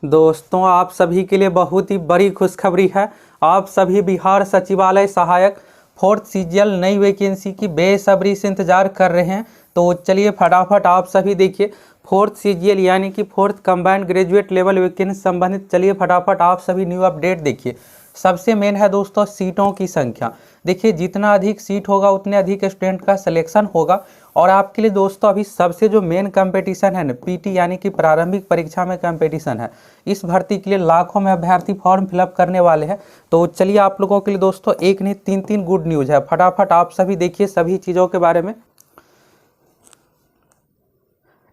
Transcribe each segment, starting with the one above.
दोस्तों, आप सभी के लिए बहुत ही बड़ी खुशखबरी है। आप सभी बिहार सचिवालय सहायक फोर्थ सीजीएल नई वैकेंसी की बेसब्री से इंतजार कर रहे हैं। तो चलिए फटाफट आप सभी देखिए फोर्थ सीजीएल यानी कि fourth combined graduate level vacancy संबंधित चलिए फटाफट आप सभी न्यू अपडेट देखिए। सबसे मेन है दोस्तों सीटों की संख्या। देखिए जितना अधिक सीट होगा उतने अधिक स्टूडेंट का सिलेक्शन होगा। और आपके लिए दोस्तों अभी सबसे जो मेन कंपटीशन है ना पीटी यानी कि प्रारंभिक परीक्षा में कंपटीशन है। इस भर्ती के लिए लाखों में अभ्यर्थी फॉर्म फिलअप करने वाले हैं। तो चलिए आप लोगों के लिए दोस्तों एक नहीं तीन गुड न्यूज़ है। फटाफट आप सभी देखिए सभी चीज़ों के बारे में।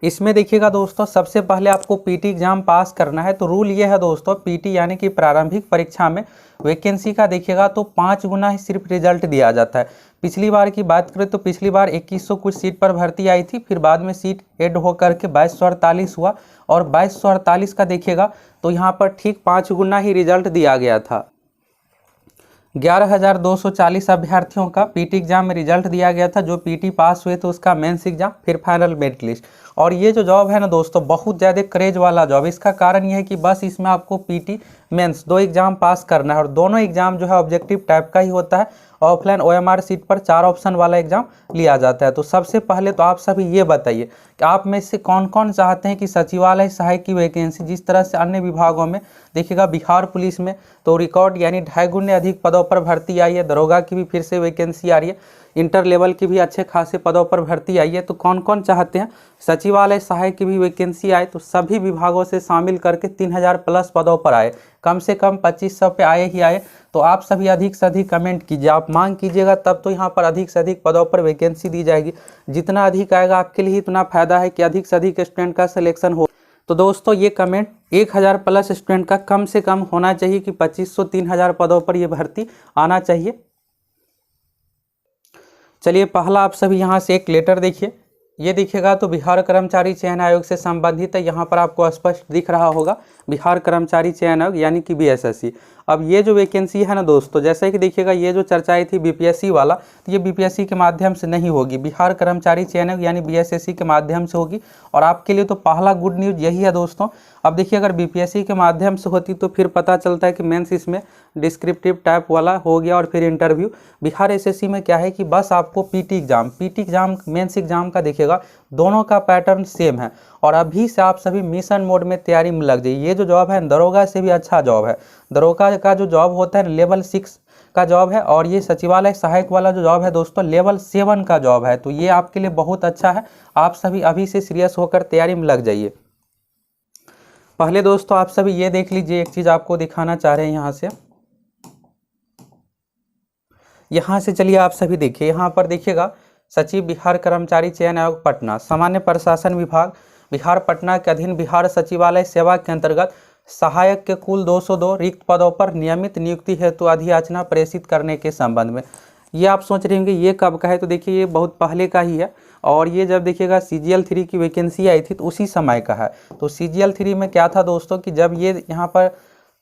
इसमें देखिएगा दोस्तों सबसे पहले आपको पीटी एग्जाम पास करना है। तो रूल ये है दोस्तों पीटी यानी कि प्रारंभिक परीक्षा में वैकेंसी का देखिएगा तो 5 गुना ही सिर्फ रिजल्ट दिया जाता है। पिछली बार की बात करें तो पिछली बार 2100 कुछ सीट पर भर्ती आई थी, फिर बाद में सीट ऐड होकर के 2248 हुआ और 2248 का देखिएगा तो यहाँ पर ठीक 5 गुना ही रिजल्ट दिया गया था। 11,240 अभ्यर्थियों का पीटी एग्जाम में रिजल्ट दिया गया था। जो पीटी पास हुए तो उसका मेंस एग्जाम फिर फाइनल मेरिट लिस्ट। और ये जो जॉब है ना दोस्तों बहुत ज़्यादा क्रेज वाला जॉब। इसका कारण ये है कि बस इसमें आपको पीटी मेंस 2 एग्जाम पास करना है और दोनों एग्जाम जो है ऑब्जेक्टिव टाइप का ही होता है। ऑफलाइन ओएमआर सीट पर 4 ऑप्शन वाला एग्जाम लिया जाता है। तो सबसे पहले तो आप सभी ये बताइए कि आप में से कौन कौन चाहते हैं कि सचिवालय सहायक की वैकेंसी जिस तरह से अन्य विभागों में देखिएगा बिहार पुलिस में तो रिकॉर्ड यानी 2.5 गुने अधिक पदों पर भर्ती आई है। दरोगा की भी फिर से वैकेंसी आ रही है। इंटर लेवल की भी अच्छे खासे पदों पर भर्ती आई है। तो कौन कौन चाहते हैं सचिवालय सहायक की भी वैकेंसी आए। तो सभी विभागों से शामिल करके 3000 प्लस पदों पर आए, कम से कम 2500 पे आए ही आए। तो आप सभी अधिक से अधिक कमेंट कीजिए, आप मांग कीजिएगा तब तो यहाँ पर अधिक से अधिक पदों पर वैकेंसी दी जाएगी। जितना अधिक आएगा आपके लिए इतना फायदा है कि अधिक से अधिक स्टूडेंट का सिलेक्शन हो। तो दोस्तों ये कमेंट 1000 प्लस स्टूडेंट का कम से कम होना चाहिए कि 2500-3000 पदों पर ये भर्ती आना चाहिए। चलिए पहला आप सभी यहाँ से एक लेटर देखिए। ये दिखेगा तो बिहार कर्मचारी चयन आयोग से संबंधित है। यहाँ पर आपको स्पष्ट दिख रहा होगा बिहार कर्मचारी चयन आयोग यानी कि बीएसएससी। अब ये जो वैकेंसी है ना दोस्तों जैसे कि देखिएगा ये जो चर्चाई थी बीपीएससी वाला तो ये बीपीएससी के माध्यम से नहीं होगी, बिहार कर्मचारी चयन आयोग यानी बीएसएससी के माध्यम से होगी। और आपके लिए तो पहला गुड न्यूज़ यही है दोस्तों। अब देखिए अगर बीपीएससी के माध्यम से होती तो फिर पता चलता है कि मेंस इसमें डिस्क्रिप्टिव टाइप वाला हो गया और फिर इंटरव्यू। बिहार एसएससी में क्या है कि बस आपको पीटी एग्जाम मेंस एग्जाम का देखिएगा दोनों का पैटर्न सेम है। और अभी से आप सभी मिशन मोड में तैयारी में लग जाइए। ये जो जॉब है दरोगा से भी अच्छा जॉब है। दरोगा का जो जॉब होता है लेवल 6 का जॉब है और ये सचिवालय सहायक वाला जो जॉब है दोस्तों लेवल 7 का जॉब है। तो ये आपके लिए बहुत अच्छा है। आप सभी अभी से सीरियस होकर तैयारी में लग जाइए। पहले दोस्तों आप सभी ये देख लीजिए, एक चीज़ आपको दिखाना चाह रहे हैं यहाँ से चलिए आप सभी देखिए। यहाँ पर देखिएगा सचिव बिहार कर्मचारी चयन आयोग पटना सामान्य प्रशासन विभाग बिहार पटना के अधीन बिहार सचिवालय सेवा के अंतर्गत सहायक के कुल 202 रिक्त पदों पर नियमित नियुक्ति हेतु अधियाचना प्रेषित करने के संबंध में। ये आप सोच रहे होंगे ये कब का है, तो देखिए ये बहुत पहले का ही है। और ये जब देखिएगा सीजीएल 3 की वैकेंसी आई थी तो उसी समय का है। तो सीजीएल 3 में क्या था दोस्तों कि जब ये यहाँ पर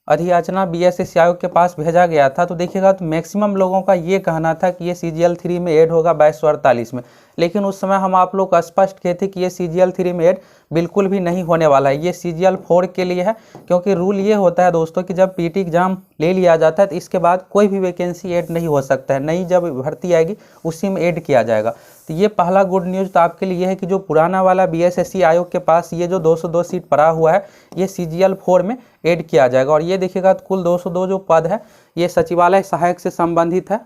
अधियाचना बीएसएससी आयोग के पास भेजा गया था तो देखिएगा तो मैक्सिमम लोगों का ये कहना था कि ये सीजीएल 3 में ऐड होगा 2248 में। लेकिन उस समय हम आप लोग को स्पष्ट किए थे कि ये सीजीएल 3 में ऐड बिल्कुल भी नहीं होने वाला है, ये सीजीएल 4 के लिए है। क्योंकि रूल ये होता है दोस्तों कि जब पीटी एग्जाम ले लिया जाता है तो इसके बाद कोई भी वैकेंसी ऐड नहीं हो सकता है, नई जब भर्ती आएगी उसी में ऐड किया जाएगा। तो ये पहला गुड न्यूज़ तो आपके लिए है कि जो पुराना वाला बीएसएससी आयोग के पास ये जो 202 सीट पड़ा हुआ है ये सीजीएल 4 में ऐड किया जाएगा। और ये देखिएगा कुल 202 जो पद है ये सचिवालय सहायक से संबंधित है।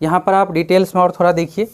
यहाँ पर आप डिटेल्स में और थोड़ा देखिए।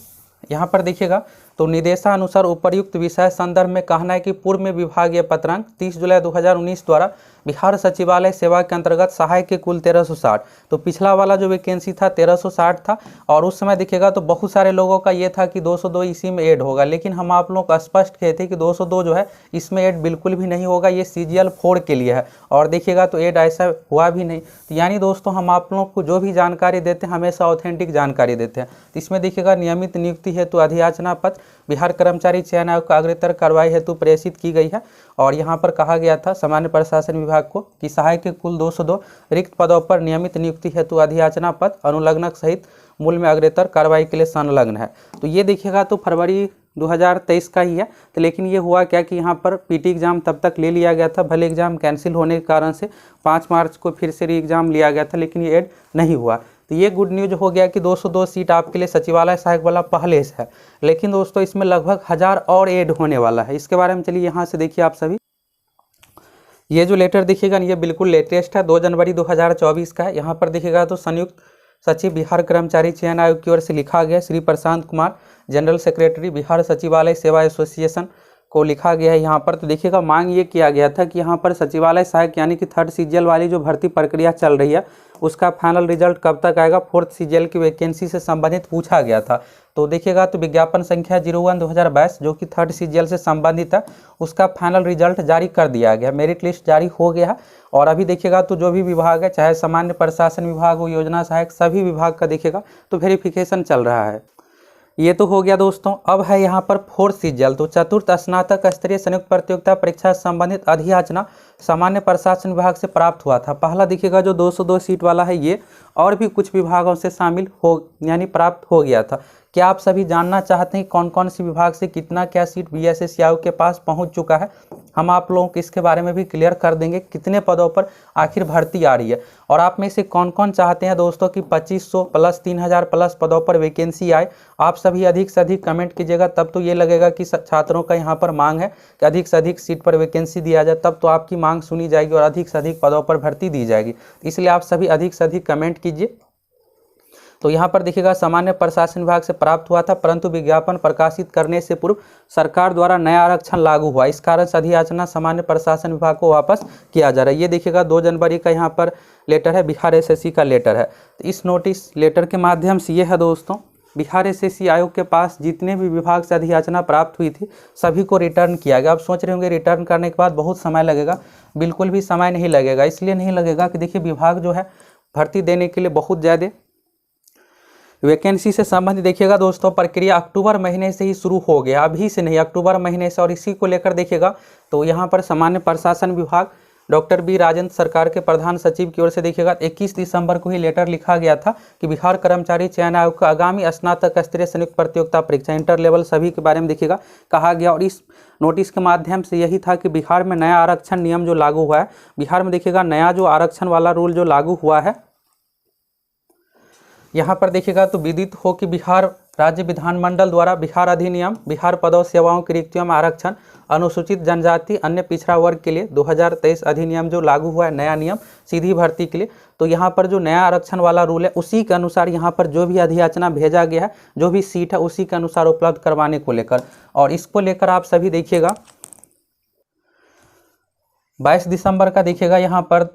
यहाँ पर देखिएगा तो निर्देशानुसार उपर्युक्त विषय संदर्भ में कहना है कि पूर्व में विभागीय पत्रांक 30 जुलाई 2019 द्वारा बिहार सचिवालय सेवा के अंतर्गत सहायक के कुल 1360। तो पिछला वाला जो वैकेंसी था 1360 था और उस समय देखिएगा तो बहुत सारे लोगों का ये था कि 202 इसी में ऐड होगा। लेकिन हम आप लोग को स्पष्ट किए थे कि 202 जो है इसमें ऐड बिल्कुल भी नहीं होगा, ये सीजीएल 4 के लिए है। और देखिएगा तो ऐड ऐसा हुआ भी नहीं। तो यानी दोस्तों हम आप लोग को जो भी जानकारी देते हैं हमेशा ऑथेंटिक जानकारी देते हैं। तो इसमें देखिएगा नियमित नियुक्ति हेतु अधियाचना पत्र बिहार कर्मचारी चयन आयोग का अग्रतर कार्रवाई हेतु प्रेषित की गई है। और यहाँ पर कहा गया था सामान्य प्रशासन विभाग को कि सहायक के कुल 202 रिक्त पदों पर नियमित नियुक्ति हेतु अधियाचना पत्र अनुलग्नक सहित मूल में अग्रतर कार्रवाई के लिए संलग्न है। तो ये देखिएगा तो फरवरी 2023 का ही है। तो लेकिन ये हुआ क्या कि यहाँ पर पीटी एग्ज़ाम तब तक ले लिया गया था, भले एग्ज़ाम कैंसिल होने के कारण से 5 मार्च को फिर से री एग्ज़ाम लिया गया था, लेकिन ये ऐड नहीं हुआ। तो ये गुड न्यूज़ हो गया कि 202 सीट आपके लिए सचिवालय सहायक वाला पहले से है, लेकिन दोस्तों इसमें लगभग 1000 और ऐड होने वाला है। इसके बारे में चलिए यहाँ से देखिए आप सभी। ये जो लेटर दिखेगा ये बिल्कुल लेटेस्ट है, 2 जनवरी 2024 का है। यहाँ पर दिखेगा तो संयुक्त सचिव बिहार कर्मचारी चयन आयोग की ओर से लिखा गया श्री प्रशांत कुमार, जनरल सेक्रेटरी बिहार सचिवालय सेवा एसोसिएशन को लिखा गया है यहाँ पर। तो देखिएगा मांग ये किया गया था कि यहाँ पर सचिवालय सहायक यानी कि 3rd सीजीएल वाली जो भर्ती प्रक्रिया चल रही है उसका फाइनल रिजल्ट कब तक आएगा, 4th सीजीएल की वैकेंसी से संबंधित पूछा गया था। तो देखिएगा तो विज्ञापन संख्या 01/2022 जो कि 3rd सीजीएल से संबंधित है उसका फाइनल रिजल्ट जारी कर दिया गया, मेरिट लिस्ट जारी हो गया है। और अभी देखिएगा तो जो भी विभाग है, चाहे सामान्य प्रशासन विभाग हो, योजना सहायक, सभी विभाग का देखिएगा तो वेरिफिकेशन चल रहा है। ये तो हो गया दोस्तों। अब है यहाँ पर 4th सीजीएल, तो चतुर्थ स्नातक स्तरीय संयुक्त प्रतियोगिता परीक्षा से संबंधित अधियाचना सामान्य प्रशासन विभाग से प्राप्त हुआ था। पहला देखिएगा जो 202 सीट वाला है ये और भी कुछ विभागों से शामिल हो यानी प्राप्त हो गया था। क्या आप सभी जानना चाहते हैं कौन कौन सी विभाग से कितना क्या सीट बीएसएससी आयोग के पास पहुंच चुका है? हम आप लोगों को इसके बारे में भी क्लियर कर देंगे कितने पदों पर आखिर भर्ती आ रही है, और आप में से कौन कौन चाहते हैं दोस्तों कि 2500 प्लस 3000 प्लस पदों पर वैकेंसी आए। आप सभी अधिक से अधिक कमेंट कीजिएगा, तब तो ये लगेगा कि छात्रों का यहाँ पर मांग है कि अधिक से अधिक सीट पर वैकेंसी दिया जाए, तब तो आपकी मांग सुनी जाएगी और अधिक से अधिक पदों पर भर्ती दी जाएगी। इसलिए आप सभी अधिक से अधिक कमेंट कीजिए। तो यहाँ पर देखिएगा सामान्य प्रशासन विभाग से प्राप्त हुआ था, परंतु विज्ञापन प्रकाशित करने से पूर्व सरकार द्वारा नया आरक्षण लागू हुआ, इस कारण से अधियाचना सामान्य प्रशासन विभाग को वापस किया जा रहा है। ये देखिएगा 2 जनवरी का यहाँ पर लेटर है, बिहार एसएससी का लेटर है। तो इस नोटिस लेटर के माध्यम से ये है दोस्तों, बिहार एसएससी आयोग के पास जितने भी विभाग से अधियाचना प्राप्त हुई थी सभी को रिटर्न किया गया। आप सोच रहे होंगे रिटर्न करने के बाद बहुत समय लगेगा, बिल्कुल भी समय नहीं लगेगा। इसलिए नहीं लगेगा कि देखिए विभाग जो है भर्ती देने के लिए बहुत ज़्यादा वैकेंसी से संबंधित देखिएगा दोस्तों प्रक्रिया अक्टूबर महीने से ही शुरू हो गया, अभी से नहीं, अक्टूबर महीने से। और इसी को लेकर देखिएगा तो यहाँ पर सामान्य प्रशासन विभाग डॉक्टर बी राजेंद्र सरकार के प्रधान सचिव की ओर से देखिएगा 21 दिसंबर को ही लेटर लिखा गया था कि बिहार कर्मचारी चयन आयोग का आगामी स्नातक स्तरीय संयुक्त प्रतियोगिता परीक्षा इंटर लेवल सभी के बारे में देखिएगा कहा गया। और इस नोटिस के माध्यम से यही था कि बिहार में नया आरक्षण नियम जो लागू हुआ है, बिहार में देखिएगा नया जो आरक्षण वाला रूल जो लागू हुआ है, यहाँ पर देखिएगा तो विदित हो कि बिहार राज्य विधानमंडल द्वारा बिहार अधिनियम, बिहार पदों सेवाओं की रिक्तियों में आरक्षण, अनुसूचित जनजाति, अन्य पिछड़ा वर्ग के लिए 2023 अधिनियम जो लागू हुआ है, नया नियम सीधी भर्ती के लिए। तो यहाँ पर जो नया आरक्षण वाला रूल है उसी के अनुसार यहाँ पर जो भी अधियाचना भेजा गया है, जो भी सीट है उसी के अनुसार उपलब्ध करवाने को लेकर। और इसको लेकर आप सभी देखिएगा 22 दिसंबर का देखिएगा यहाँ पर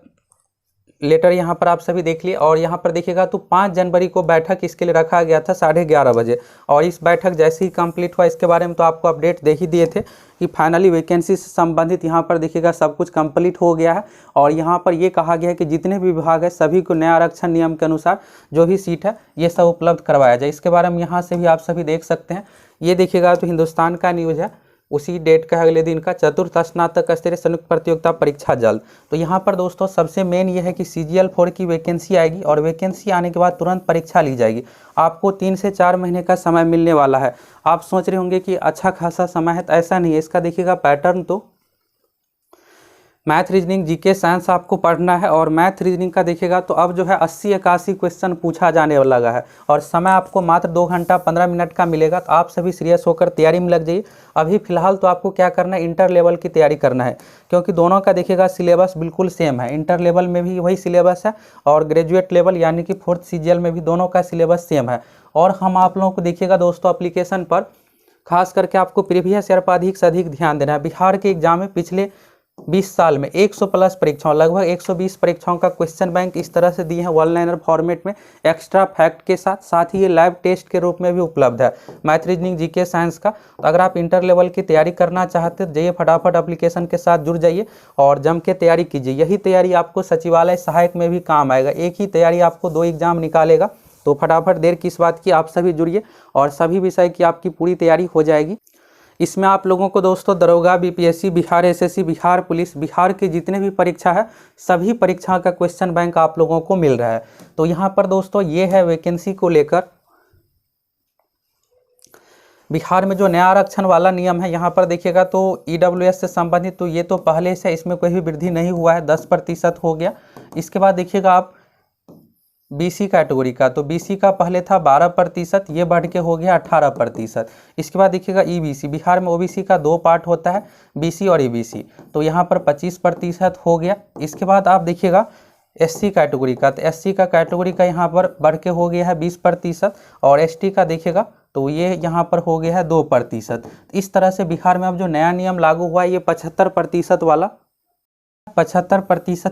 लेटर यहाँ पर आप सभी देख लिए। और यहाँ पर देखिएगा तो 5 जनवरी को बैठक इसके लिए रखा गया था 11:30 बजे, और इस बैठक जैसे ही कंप्लीट हुआ इसके बारे में तो आपको अपडेट दे ही दिए थे कि फाइनली वैकेंसी से संबंधित यहाँ पर देखिएगा सब कुछ कंप्लीट हो गया है। और यहाँ पर ये कहा गया है कि जितने भी विभाग है सभी को नया आरक्षण नियम के अनुसार जो भी सीट है ये सब उपलब्ध करवाया जाए। इसके बारे में यहाँ से भी आप सभी देख सकते हैं। ये देखिएगा तो हिंदुस्तान का न्यूज़ है, उसी डेट का अगले दिन का, चतुर्थ स्नातक स्तरीय संयुक्त प्रतियोगिता परीक्षा जल्द। तो यहाँ पर दोस्तों सबसे मेन ये है कि CGL 4 की वैकेंसी आएगी और वैकेंसी आने के बाद तुरंत परीक्षा ली जाएगी। आपको 3 से 4 महीने का समय मिलने वाला है। आप सोच रहे होंगे कि अच्छा खासा समय है, तो ऐसा नहीं है। इसका देखिएगा पैटर्न तो मैथ, रीजनिंग, जीके, साइंस आपको पढ़ना है। और मैथ रीजनिंग का देखिएगा तो अब जो है 80-81 क्वेश्चन पूछा जाने लगा है, और समय आपको मात्र 2 घंटा 15 मिनट का मिलेगा। तो आप सभी सीरियस होकर तैयारी में लग जाइए। अभी फिलहाल तो आपको क्या करना है, इंटर लेवल की तैयारी करना है, क्योंकि दोनों का देखिएगा सिलेबस बिल्कुल सेम है। इंटर लेवल में भी वही सिलेबस है और ग्रेजुएट लेवल यानी कि 4th CGL में भी दोनों का सिलेबस सेम है। और हम आप लोगों को देखिएगा दोस्तों एप्लीकेशन पर खास करके आपको प्रीवियस ईयर पर अधिक से अधिक ध्यान देना है। बिहार के एग्जाम में पिछले 20 साल में 100 प्लस परीक्षाओं, लगभग 120 परीक्षाओं का क्वेश्चन बैंक इस तरह से दिए हैं वन लाइनर फॉर्मेट में, एक्स्ट्रा फैक्ट के साथ। साथ ही ये लाइव टेस्ट के रूप में भी उपलब्ध है मैथ, रीजनिंग, जीके, साइंस का। तो अगर आप इंटर लेवल की तैयारी करना चाहते हैं जाइए फटाफट एप्लीकेशन के साथ जुड़ जाइए और जम के तैयारी कीजिए। यही तैयारी आपको सचिवालय सहायक में भी काम आएगा। एक ही तैयारी आपको 2 एग्जाम निकालेगा। तो फटाफट देर किस बात की, आप सभी जुड़िए और सभी विषय की आपकी पूरी तैयारी हो जाएगी। इसमें आप लोगों को दोस्तों दरोगा, BPSC, Bihar SSC, Bihar police, Bihar के जितने भी परीक्षा है सभी परीक्षा का क्वेश्चन बैंक आप लोगों को मिल रहा है। तो यहाँ पर दोस्तों ये है वैकेंसी को लेकर बिहार में जो नया आरक्षण वाला नियम है यहाँ पर देखिएगा तो EWS से संबंधित, तो ये तो पहले से इसमें कोई भी वृद्धि नहीं हुआ है, 10% हो गया। इसके बाद देखिएगा आप BC कैटेगरी का, तो BC का पहले था 12%, ये बढ़ के हो गया 18%। इसके बाद देखिएगा EBC, बिहार में OBC का 2 पार्ट होता है, BC और EBC, तो यहाँ पर 25% हो गया। इसके बाद आप देखिएगा SC कैटेगरी का, तो SC का कैटेगरी का यहाँ पर बढ़ के हो गया है 20%, और ST का देखिएगा तो ये यहाँ पर हो गया है 2%। इस तरह से बिहार में अब जो नया नियम लागू हुआ है ये 75%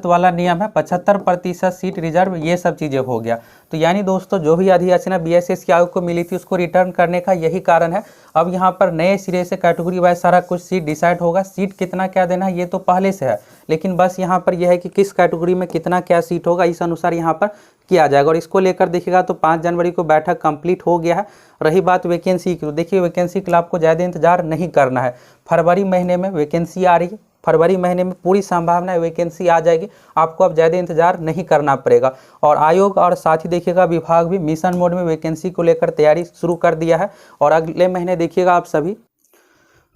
वाला नियम है, 75% सीट रिजर्व, ये सब चीज़ें हो गया। तो यानी दोस्तों जो भी अधियाचना BSS आयोग को मिली थी उसको रिटर्न करने का यही कारण है। अब यहाँ पर नए सिरे से कैटेगरी वाइज सारा कुछ सीट डिसाइड होगा। सीट कितना क्या देना है ये तो पहले से है, लेकिन बस यहाँ पर यह है कि किस कैटेगरी में कितना क्या सीट होगा इस अनुसार यहाँ पर किया जाएगा। और इसको लेकर देखिएगा तो 5 जनवरी को बैठक कंप्लीट हो गया है। रही बात वैकेंसी की, तो देखिए वैकेंसी के लिए आपको ज़्यादा इंतजार नहीं करना है। फरवरी महीने में वैकेंसी आ रही है, फरवरी महीने में पूरी संभावना है वैकेंसी आ जाएगी, आपको अब ज़्यादा इंतजार नहीं करना पड़ेगा। और आयोग और साथ ही देखिएगा विभाग भी मिशन मोड में वैकेंसी को लेकर तैयारी शुरू कर दिया है। और अगले महीने देखिएगा आप सभी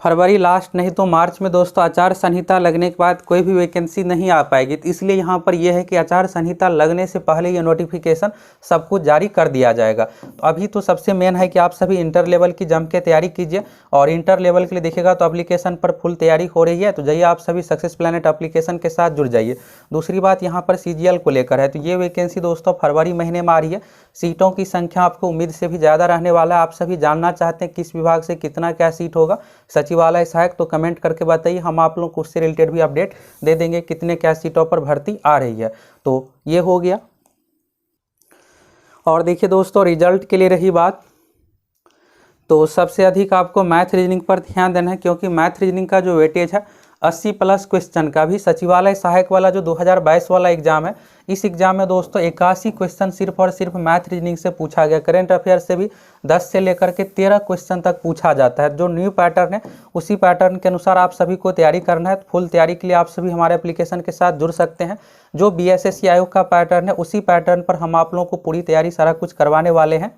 फरवरी लास्ट नहीं तो मार्च में दोस्तों आचार संहिता लगने के बाद कोई भी वैकेंसी नहीं आ पाएगी। तो इसलिए यहाँ पर यह है कि आचार संहिता लगने से पहले ये नोटिफिकेशन सब कुछ जारी कर दिया जाएगा। तो अभी तो सबसे मेन है कि आप सभी इंटर लेवल की जम के तैयारी कीजिए। और इंटर लेवल के लिए देखिएगा तो एप्लीकेशन पर फुल तैयारी हो रही है, तो जाइए आप सभी सक्सेस प्लैनेट एप्लीकेशन के साथ जुड़ जाइए। दूसरी बात यहाँ पर CGL को लेकर है, तो ये वैकेंसी दोस्तों फरवरी महीने में आ रही है। सीटों की संख्या आपको उम्मीद से भी ज़्यादा रहने वाला है। आप सभी जानना चाहते हैं किस विभाग से कितना क्या सीट होगा सचिवालय सहायक, तो कमेंट करके बताइए, हम आप लोग को उससे रिलेटेड भी अपडेट दे देंगे कितने क्या सीटों पर भर्ती आ रही है। तो ये हो गया। और देखिए दोस्तों रिजल्ट के लिए रही बात, तो सबसे अधिक आपको मैथ रीजनिंग पर ध्यान देना है, क्योंकि मैथ रीजनिंग का जो वेटेज है 80+ क्वेश्चन का, भी सचिवालय सहायक वाला जो 2022 वाला एग्जाम है, इस एग्जाम में दोस्तों 81 क्वेश्चन सिर्फ और सिर्फ मैथ रीजनिंग से पूछा गया। करेंट अफेयर से भी 10 से लेकर के 13 क्वेश्चन तक पूछा जाता है। जो न्यू पैटर्न है उसी पैटर्न के अनुसार आप सभी को तैयारी करना है। तो फुल तैयारी के लिए आप सभी हमारे एप्लीकेशन के साथ जुड़ सकते हैं। जो BSS आयोग का पैटर्न है उसी पैटर्न पर हम आप लोगों को पूरी तैयारी सारा कुछ करवाने वाले हैं।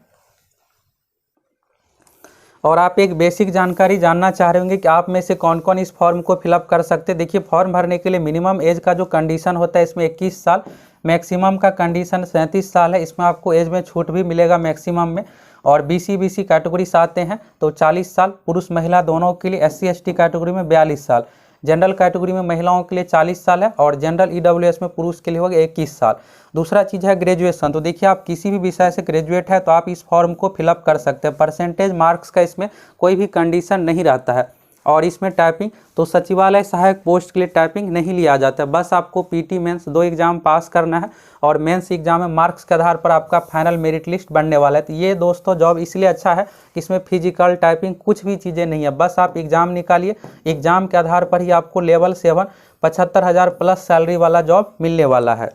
और आप एक बेसिक जानकारी जानना चाह रहे होंगे कि आप में से कौन कौन इस फॉर्म को फिलअप कर सकते हैं। देखिए फॉर्म भरने के लिए मिनिमम एज का जो कंडीशन होता है इसमें 21 साल, मैक्सिमम का कंडीशन 37 साल है। इसमें आपको एज में छूट भी मिलेगा मैक्सिमम में। और BC कैटेगरी से आते हैं तो 40 साल पुरुष महिला दोनों के लिए। SC ST कैटेगरी में 42 साल, जनरल कैटेगरी में महिलाओं के लिए 40 साल है, और जनरल EWS में पुरुष के लिए होगा 21 साल। दूसरा चीज़ है ग्रेजुएशन, तो देखिए आप किसी भी विषय से ग्रेजुएट है तो आप इस फॉर्म को फिलअप कर सकते हैं। परसेंटेज मार्क्स का इसमें कोई भी कंडीशन नहीं रहता है। और इसमें टाइपिंग, तो सचिवालय सहायक पोस्ट के लिए टाइपिंग नहीं लिया जाता है। बस आपको PT मेंस 2 एग्जाम पास करना है, और मेंस एग्जाम में मार्क्स के आधार पर आपका फाइनल मेरिट लिस्ट बनने वाला है। तो ये दोस्तों जॉब इसलिए अच्छा है कि इसमें फिजिकल टाइपिंग कुछ भी चीज़ें नहीं है। बस आप एग्ज़ाम निकालिए, एग्ज़ाम के आधार पर ही आपको लेवल 7 75,000+ सैलरी वाला जॉब मिलने वाला है।